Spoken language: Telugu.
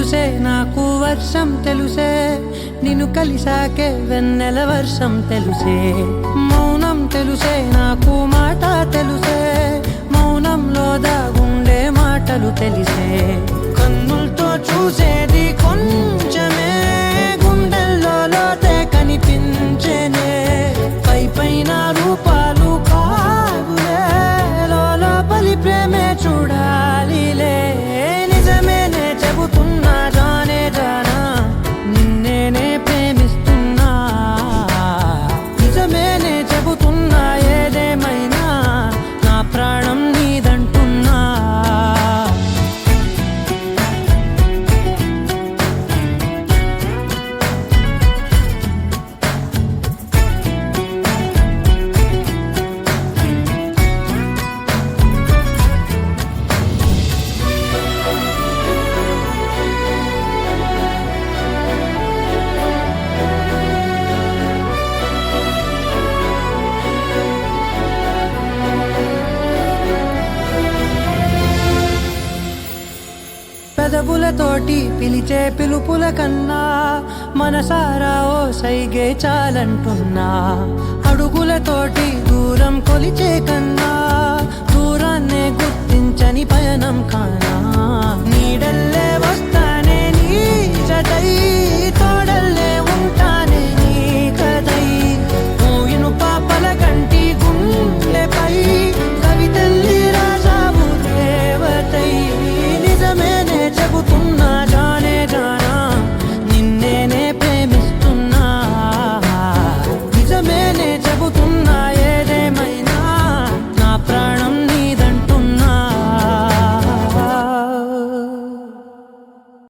తెలుసే నాకు వర్షం తెలుసే నిన్ను కలిసాకే వెన్నెల వర్షం తెలుసే మౌనం తెలుసే నాకు మాట తెలుసే మౌనంలో దాగుండే మాటలు తెలిసే కన్నులతో చూసేది కొంచెమే గుండెల్లో లోతే కనిపించేనే పై పైన రూపాలు కాదులే లోపలి ప్రేమే చూడాలిలే నిజమేనే చెబుతున్నా జానే జానా నిన్నేనే ప్రేమిస్తున్నా నిజమేనే చెబుతున్నా ఏదేమైనా నా ప్రాణం నీదంటున్నా పెదవులతోటి పిలిచే పిలుపుల కన్నా మనసారా ఓ సైగే చాలంటున్నా అడుగులతోటి దూరం కొలిచే కన్నా